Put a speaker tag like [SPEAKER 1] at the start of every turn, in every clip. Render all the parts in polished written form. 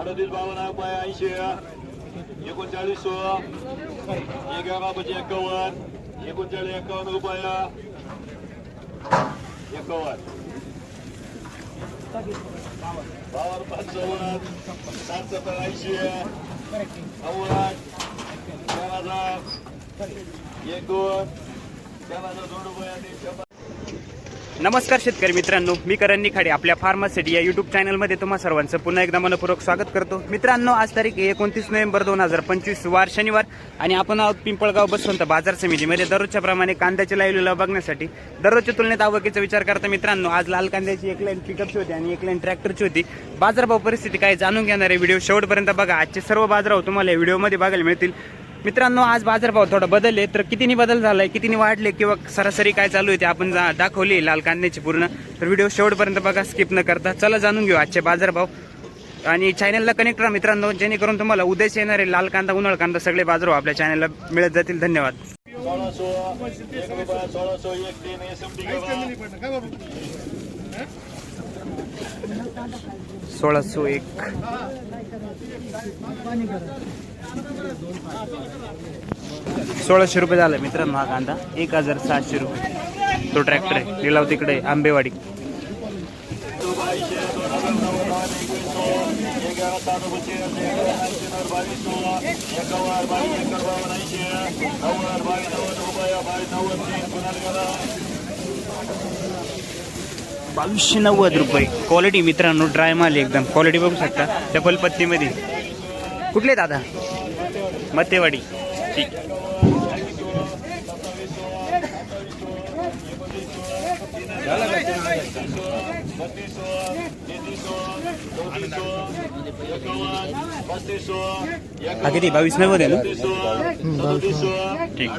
[SPEAKER 1] 38 39 11 51 39 रुपया 51 52 55 780 90
[SPEAKER 2] नमस्कार शेतकरी मित्रांनो, मी करण निखाडे आपल्या फार्मासिटी या यूट्यूब चॅनलमध्ये तुम्हा सर्वांचं पुन्हा एकदा मनपूर्वक स्वागत करतो. मित्रांनो, आज तारीख 29 नोव्हेंबर 2025 वार शनिवार आणि आपण आहोत पिंपळगाव बसवंत बाजार समितीमध्ये. दररोजच्या प्रमाणे कांद्याचे लाईव्ह लिलाव बघण्यासाठी दररोजच्या तुलनेत आवकीचा विचार करता मित्रांनो, आज लाल कांद्याची एक लाईन पिकअपची होती आणि एक लाईन ट्रॅक्टरची होती. बाजारभाव परिस्थिती काय जाणून घेणारे व्हिडिओ शेवटपर्यंत बघा. आजचे सर्व बाजारभाव तुम्हाला या व्हिडिओमध्ये बघायला मिळतील. मित्रांनो, आज बाजारभाव थोडा बदलले तर कितीनी बदल झालाय, कितीनी वाढले किंवा सरासरी काय चालू आहे ते आपण दाखवली लाल कांद्याची पूर्ण. तर व्हिडिओ शेवटपर्यंत बघा, स्किप न करता. चला जाणून घेऊ आजचे बाजारभाव आणि चॅनलला कनेक्ट राहा मित्रांनो, जेणेकरून तुम्हाला उद्याच येणारे लाल कांदा उन्हाळ कांदा सगळे बाजारभाव आपल्या चॅनलला मिळत जातील. धन्यवाद. 1601 1600 रुपये झाला मित्रांनो हा कांदा. 1700 रुपये तो ट्रॅक्टर आहे. लिलाव तिकडे आंबेवाडी. ₹2290 क्वालिटी मित्रांनो, ड्राय माल एकदम क्वालिटी बघू शकता. डबल पत्तीमध्ये. कुठले दादा? मतेवाडी. ठीक. हा किती? 2290 आहे ना? ठीक.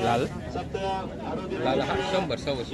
[SPEAKER 2] लाल
[SPEAKER 3] लाल हा 100 100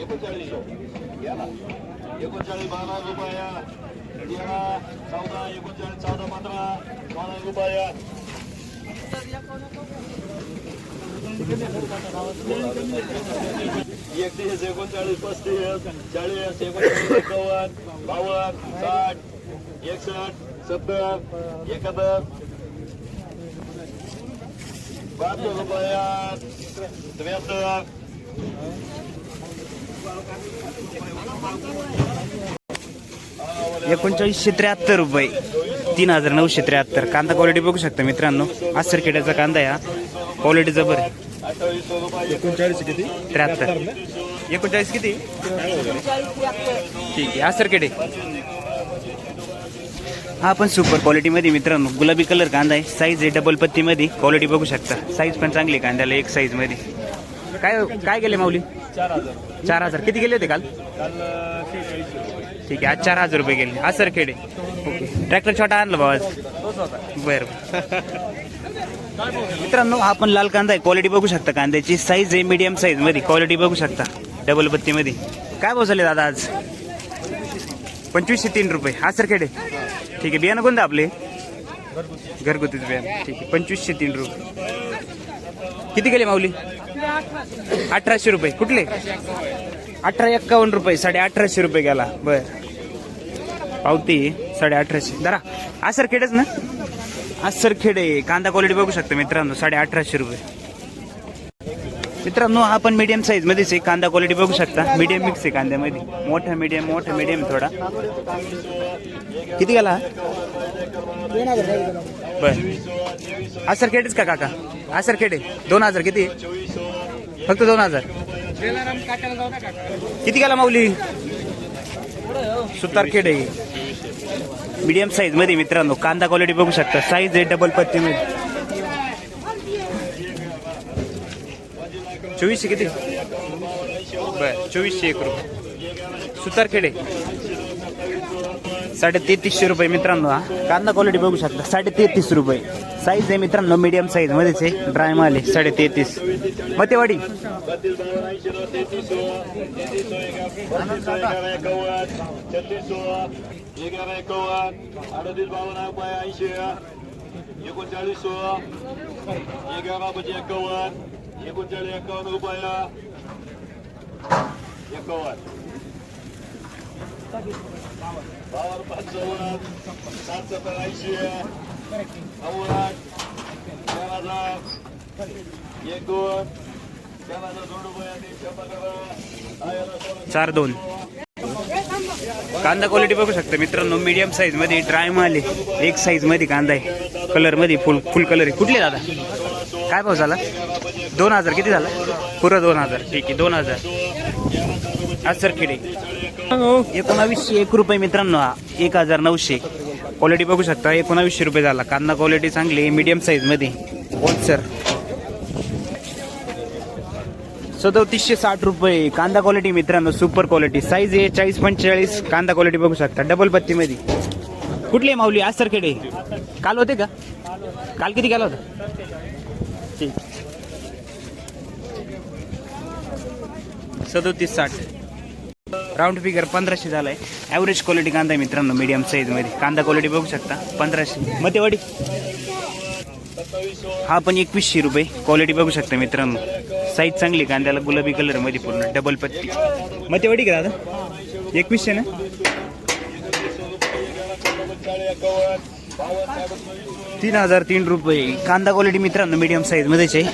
[SPEAKER 2] ₹3973 ₹3973. कांदा क्वालिटी बघू शकता मित्रांनो. आसरखेड्याचा कांदा आहे हा. क्वालिटी जबर आहे.
[SPEAKER 3] 39 किती?
[SPEAKER 2] 73. 39 किती? ठीक आहे. आसरखेडे हा पण सुपर क्वालिटी मध्ये मित्रांनो. गुलाबी कलर कांदा आहे. साईज आहे डबल पत्ती मध्ये. क्वालिटी बघू शकता. साईज पण चांगली आहे कांद्याला. एक साईज मध्ये. काय काय गेले माऊली? 4000. किती गेले होते काल? ठीक आहे. आज 4000 रुपये गेले. आसरखेडे. ओके. ट्रॅक्टर छोटा आणला भाऊ आज? बरं. मित्रांनो, हा पण लाल कांदा आहे. क्वालिटी बघू शकता. कांद्याची साईज आहे मीडियम साईज मध्ये. क्वालिटी बघू शकता डबल पत्ती मध्ये. काय भाव झाले दादा आज? 2503 रुपये. आसरखेडे. ठीक आहे. बियाणं कोणतं आपले? घरगुतीच बियाणं. ठीक आहे. 2503 रुपये. किती गेले माऊली? 1800 रुपये. कुठले? 1851 रुपये. 1850 रुपये गेला. बर. पावती 1850. जरा आसरखेडेच ना? आसरखेडे. कांदा क्वालिटी बघू शकता मित्रांनो. 1850 रुपये. मित्रांनो, हा पण मीडियम साईज मध्येच आहे. कांदा क्वालिटी बघू शकता. मीडियम मिक्स आहे कांद्यामध्ये. मोठा मीडियम थोडा. किती गेला? बर. आसरखेडेच का काका? आसरखेडे. 2000. किती? फक्त 2000. किती गेला माऊली? सुतारखेडे. मीडियम साईज मध्ये मित्रांनो. कांदा क्वालिटी बघू शकता. साईज आहे डबल पत्ती मध्ये. 2400 किती? बर. 2401 रुपये. सुतारखेडे. 3350 रुपये मित्रांनो. हा कांदा क्वालिटी बघू शकता. 3350 रुपये. साईज आहे मित्रांनो मीडियम साईज मध्येच आहे. ड्राय माल आहे. 3350. मतेवाडी.
[SPEAKER 1] 51. 52 55. 7 70 80. 90. 4000. 1 2. 4000 रुपये आणि
[SPEAKER 2] 4-2. कांदा क्वालिटी बघू शकता मित्रांनो, मीडियम साईज मध्ये ड्राय माल आहे. एक साईज मध्ये कांदा आहे, कलर मध्ये फुल कलर आहे. कुठले दादा, काय भाव झाला? 2000. किती झाला? पुरं 2000. ठीक आहे, 2000. आसरखेडे 1901 रुपये मित्रांनो. 1900. क्वालिटी बघू शकता, 1900 रुपये झाला. कांदा क्वालिटी चांगली, मीडियम साईज मध्ये. सर 3760 रुपये कांदा क्वालिटी मित्रांनो, सुपर क्वालिटी. साईज आहे 40-45. कांदा क्वालिटी बघू शकता, डबल पत्ती मध्ये. कुठले माऊली? आसरखेडे. काल होते का? काल किती गेला होता? ठीक. 3760. राऊंड फिगर 1500 झालाय. ॲव्हरेज क्वालिटी कांदा आहे मित्रांनो, मीडियम साईज मध्ये. कांदा क्वालिटी बघू शकता 1500. मतेवाडी हा पण 2100 रुपये. क्वालिटी बघू शकता मित्रांनो, साईज चांगली. कांद्याला गुलाबी कलर मध्ये पूर्ण डबल पत्ती. मतेवाडी का दादा? 2100 ना? 3003 रुपये. कांदा क्वालिटी मित्रांनो, मीडियम साईज मध्येच आहे,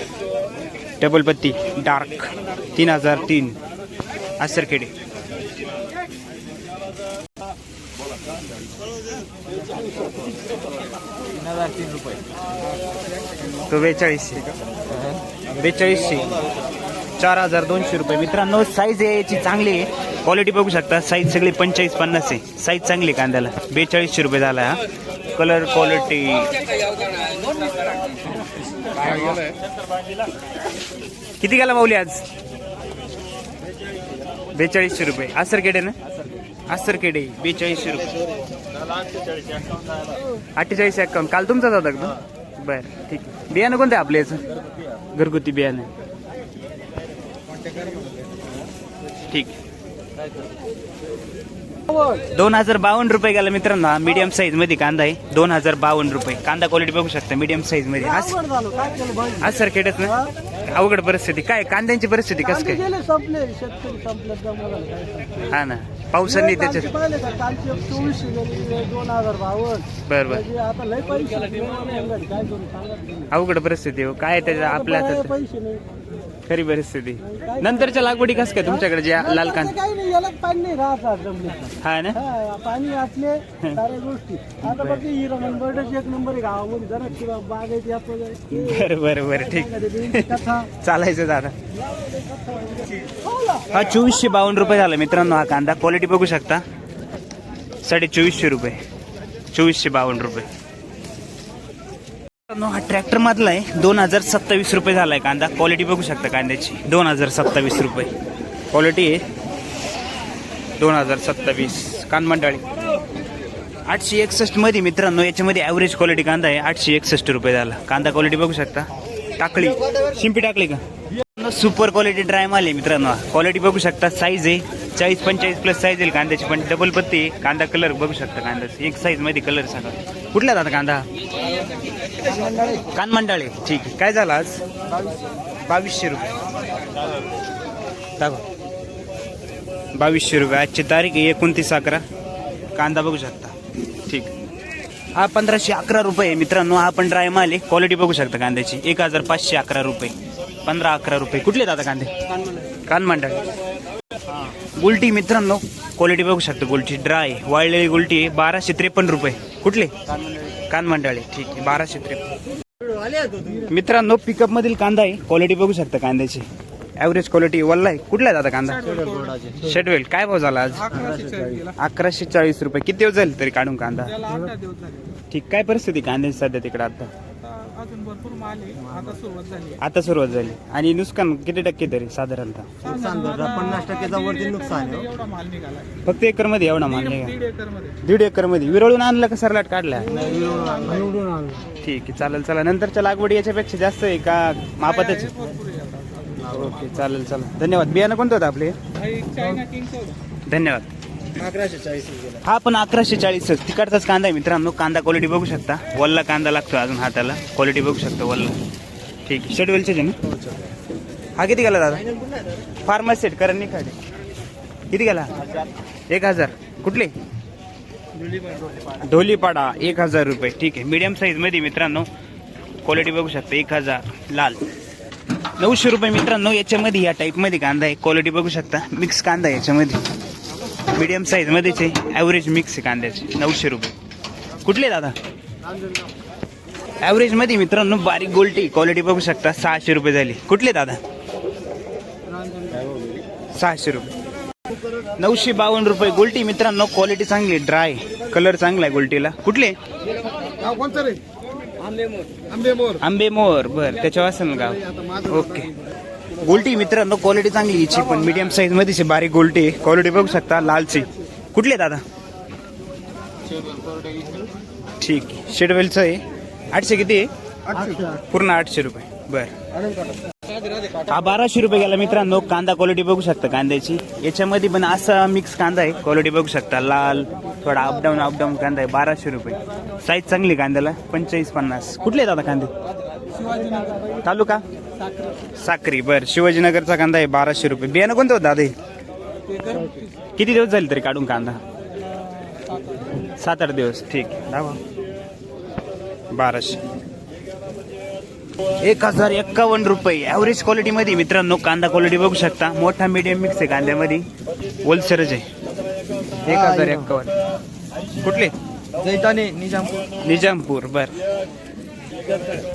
[SPEAKER 2] डबल पत्ती, डार्क. 3003. आसरखेडे. तो 4200. 4200 रुपये मित्रांनो. साईज आहे याची चांगली आहे, क्वालिटी बघू शकता. साईज सगळी 45-50 आहे. साईज चांगली कांद्याला. 4200 रुपये झाला हा. कलर क्वालिटी किती गेला माऊली आज? 4200 रुपये. आसरखेडे ना? आसरखेडे 4200 रुपये. 48-51. काल तुमचाच होता का? बरं, ठीक. बियाणं कोणतं आहे आपल्या याचं? घरगुती बियाणं. ठीक. 2052 रुपये गेला मित्रांनो. मीडियम साईज मध्ये कांदा आहे. 2052 रुपये. कांदा क्वालिटी बघू शकता, मीडियम साईज मध्ये. आसरखेडच ना? अवघड परिस्थिती. काय कांद्यांची परिस्थिती कसं काय? हा ना, पावसाने त्याच्यात. बर बर. अवघड परिस्थिती हो. काय त्याच्या आपल्या खरी परिस्थिती. नंतरच्या लागवडी कसं काय तुमच्याकडे? ज्या लाल कांदा हा ना,
[SPEAKER 4] पाणी असले साऱ्या गोष्टी. आता बघ एक नंबर गावामध्ये जरा किंवा बागेत
[SPEAKER 2] बरं बरं बरं, ठीक. चालायचं दादा. हा 2452 रुपये झाला मित्रांनो हा कांदा. क्वालिटी बघू शकता, 2450 रुपये. 2452 रुपये. हा ट्रॅक्टर मधला आहे. 2027 रुपये झालाय कांदा. क्वालिटी बघू शकता कांद्याची. 2027 रुपये क्वालिटी आहे. 2027 कानमंडाळी. 861 मध्ये मित्रांनो, याच्यामध्ये ॲव्हरेज क्वालिटी कांदा आहे. 861 रुपये झाला कांदा. क्वालिटी बघू शकता. टाकळी शिंपी टाकली का? सुपर क्वालिटी ड्राय माल आहे मित्रांनो. क्वालिटी बघू शकता. साईज आहे 40-45 प्लस साईज आहे कांद्याची, पण डबल पत्ती आहे. कांदा कलर बघू शकता कांद्याचा. एक साईज मध्ये कलर सांगा. कुठला दादा कांदा? कानमंडाळे. ठीक आहे. काय झाला आज? 2200 रुपये. 2200 रुपये. आजची तारीख आहे 29/11. कांदा बघू शकता. ठीक. हा 1511 रुपये आहे मित्रांनो. हा पण ड्राय माल आहे. क्वालिटी बघू शकता कांद्याची. 1511 रुपये. 1511 रुपये. कुठले दादा कांदे? कानमंडाळे. गुलटी मित्रांनो, क्वालिटी बघू शकता. गुलटी ड्राय वाळलेली गुलटी आहे. 1253 रुपये. कुठले? कानमंडाळे. ठीक आहे. 1253 मित्रांनो. पिकअप मधील कांदा आहे. क्वालिटी बघू शकता कांद्याची. ॲव्हरेज क्वालिटी वल्ला आहे. कुठला आहे दादा कांदा? शेडवेल. काय भाव झाला आज? 1140 रुपये. किती दिवस झाले तरी काढून कांदा? ठीक. काय परिस्थिती कांद्याची सध्या तिकडे आता? आता सुरुवात झाली. आणि नुकसान किती टक्के तरी साधारणतः?
[SPEAKER 4] 50% वरती नुकसान.
[SPEAKER 2] फक्त एकर मध्ये एवढा माल नाही का? 1.5 एकर मध्ये. विरळून आणलं का सरलाट काढला? ठीक आहे. चालेल. चला, नंतरच्या लागवडी याच्यापेक्षा जास्त आहे का मापातच? ओके. चालेल. चला, धन्यवाद. बियाणं कोणतं होतं आपले? धन्यवाद.
[SPEAKER 4] 1140.
[SPEAKER 2] हा पण 1140 तिकडचाच कांदा आहे मित्रांनो. कांदा क्वालिटी बघू शकता. वल्ला कांदा लागतो अजून हाताला. क्वालिटी बघू शकता वल्ला. ठीक आहे. शेड्यूलचेच आहे ना? हा किती गेला दादा? फार्मर सेट करण नाही खाली. किती गेला 1000. कुठले ढोलीपाडा 1000 रुपये. ठीक आहे. मीडियम साईज मध्ये मित्रांनो क्वालिटी बघू शकता 1000 लाल. 900 रुपये मित्रांनो. याच्यामध्ये या टाईप मध्ये कांदा आहे. क्वालिटी बघू शकता मिक्स कांदा आहे याच्यामध्ये. मीडियम साईज मध्येच आहे. ॲव्हरेज मिक्स आहे कांद्याचे. 900 रुपये. कुठले दादा ॲव्हरेज मध्ये मित्रांनो बारीक गोल्टी क्वालिटी बघू शकता 600 रुपये झाली. कुठले दादा 600 रुपये. 952 रुपये गोल्टी मित्रांनो. क्वालिटी चांगली ड्राय कलर चांगला आहे गोल्टीला. कुठले आंबेमोर. बर त्याच्यावर असेल ना गाव. ओके. गोल्टी मित्रांनो क्वालिटी चांगली हिची पण मीडियम साईज मध्ये बारीक गोल्टी क्वालिटी बघू शकता लालची. कुठले दादा ठीक आहे. शेडवेलचं आहे 800. किती आहे पूर्ण 800 रुपये. बर हा 1200 रुपये गेला मित्रांनो. कांदा क्वालिटी बघू शकता कांद्याची. याच्यामध्ये पण असा मिक्स कांदा आहे. क्वालिटी बघू शकता लाल थोडा अपडाऊन कांदा आहे. 1200 रुपये. साईज चांगली कांद्याला 45-50. कुठले दादा कांदे तालुका साक्री. बर शिवाजीनगरचा कांदा आहे 1200 रुपये. बियाणं कोणतं होतं दादा हे? किती दिवस झाले तरी काढून कांदा 7-8 दिवस. ठीक आहे. 1200. 1051 रुपये. ॲव्हरेज क्वालिटी मध्ये मित्रांनो कांदा क्वालिटी बघू शकता. मोठा मीडियम मिक्स आहे कांद्यामध्ये. होलसेलच आहे. 1051. कुठले
[SPEAKER 4] जैताने
[SPEAKER 2] निजामपूर. बर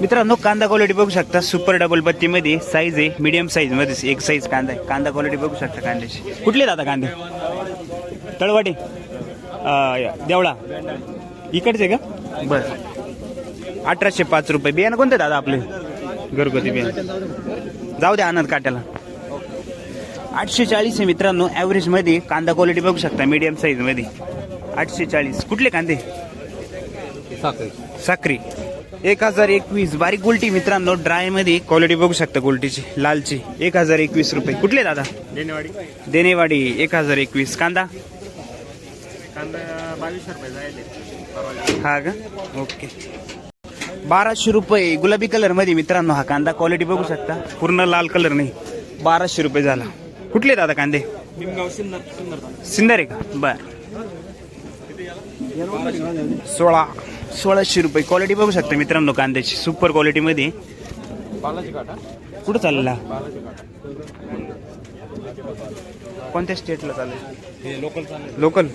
[SPEAKER 2] मित्रांनो कांदा क्वालिटी बघू शकता. सुपर डबल पत्ती मध्ये साईज आहे. मीडियम साईज मध्ये एक साईज कांदा आहे. कांदा क्वालिटी बघू शकता कांद्याची. कुठले दादा कांदे तळवाडी देवळा इकडचे का. बर 1805 रुपये. बियाणं कोणतं दादा आपले घरगुती बियाणं जाऊ द्या आनंद काट्याला. 840 आहे मित्रांनो. ॲव्हरेज मध्ये कांदा क्वालिटी बघू शकता मीडियम साईज मध्ये 840. कुठले कांदे साक्री 1021. बारीक गोल्टी मित्रांनो ड्राय मध्ये क्वालिटी बघू शकता गोल्टीची लालची 1021 रुपये. कुठले दादा देनेवाडी 1021. कांदा
[SPEAKER 3] 2200 रुपये जायले.
[SPEAKER 2] हा का. ओके. 1200 रुपये. गुलाबी कलर मध्ये मित्रांनो हा कांदा क्वालिटी बघू शकता. पूर्ण लाल कलर नाही. 1200 रुपये झाला. कुठले दादा कांदे सिन्नर आहे का. बर 1600 रुपये. क्वालिटी बघू शकता मित्रांनो कांद्याची सुपर क्वालिटी मध्ये. कुठं चाललेला कोणत्या स्टेटला चालेल लोकल.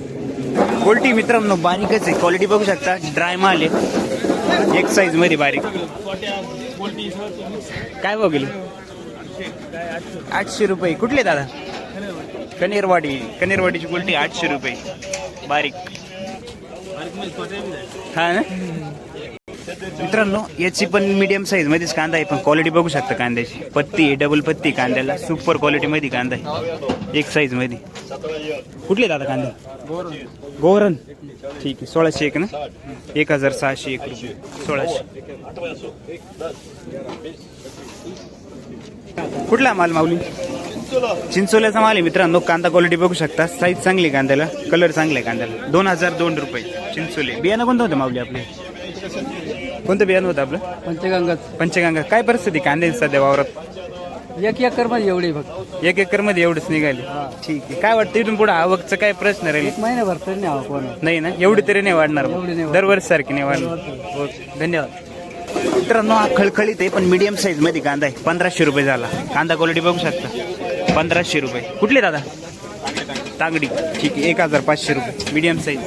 [SPEAKER 2] क्वालिटी मित्रांनो बारीकच आहे. क्वालिटी बघू शकता ड्राय माल आहे. एक साईज मध्ये बारीक. काय बघेल 800 रुपये. कुठले दादा कनेरवाडीची क्वालिटी 800 रुपये बारीक. हा ना मित्रांनो याची पण मीडियम साईज मध्येच कांदा आहे. पण क्वालिटी बघू शकता कांद्याची. पत्ती आहे डबल पत्ती कांद्याला. सुपर क्वालिटी मध्ये कांदा आहे एक साईज मध्ये. कुठले दादा कांदे गोवरण. ठीक आहे. 1601 ना. 1601 रुपये. 1600. कुठला माल माऊली चिंचोल्याचा माल आहे मित्रांनो. कांदा क्वालिटी बघू शकता. साईज चांगली कांद्याला. कलर चांगला आहे कांद्याला. 2002 रुपये चिंचोले. बियाणं कोणतं होतं माऊली आपले कोणतं बियाणं होतं आपलं पंचगंगा. काय परिस्थिती कांद्याची सध्या वावरात
[SPEAKER 4] 1 एकर मध्ये एवढी फक्त
[SPEAKER 2] 1 एकर मध्ये एवढंच निघाले. ठीक आहे. काय वाटतं इथून पुढे आवकचं काय प्रश्न राहील.
[SPEAKER 4] 1 महिन्याभर तरी नाही आवक होणार.
[SPEAKER 2] नाही ना एवढी तरी नाही वाढणार.
[SPEAKER 4] एवढी नाही
[SPEAKER 2] दरवर्षी सारखी नाही वाढणार. ओके धन्यवाद. मित्रांनो हा खळखळीत आहे पण मीडियम साईज मध्ये कांदा आहे. 1500 रुपये झाला. कांदा क्वालिटी बघू शकता 1500 रुपये. कुठले दादा तांगडी. ठीक आहे. 1500 रुपये मीडियम साईज.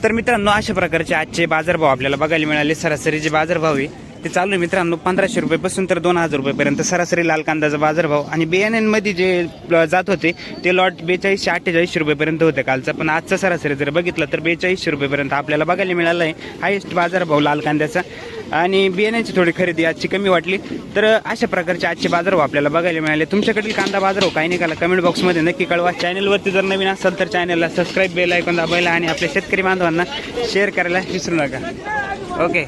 [SPEAKER 2] तर मित्रांनो अशा प्रकारचे आजचे बाजारभाव आपल्याला बघायला मिळाले. सरासरी जे बाजारभाव आहे ते चालू आहे मित्रांनो 1500 रुपयेपासून तर 2000 रुपयेपर्यंत सरासरी लाल कांद्याचा बाजारभाव. आणि बियाण्यांमध्ये जे जात होते ते लॉट 4200-4800 रुपयेपर्यंत होते कालचा. पण आजचा सरासरी जर बघितलं तर 4200 रुपयेपर्यंत आपल्याला बघायला मिळाला आहे. हायेस्ट बाजारभाव लाल कांद्याचा. आणि बियाण्यांची थोडी खरेदी आजची कमी वाटली. तर अशा प्रकारचे आजचे बाजारभाव आपल्याला बघायला मिळाले. तुमच्याकडील कांदा बाजारभाव काही निघाला कमेंट बॉक्समध्ये नक्की कळवा. चॅनलवरती जर नवीन असाल तर चॅनलला सबस्क्राईब बेल आयकॉन दाबायला आणि आपल्या शेतकरी बांधवांना शेअर करायला विसरू नका. ओके.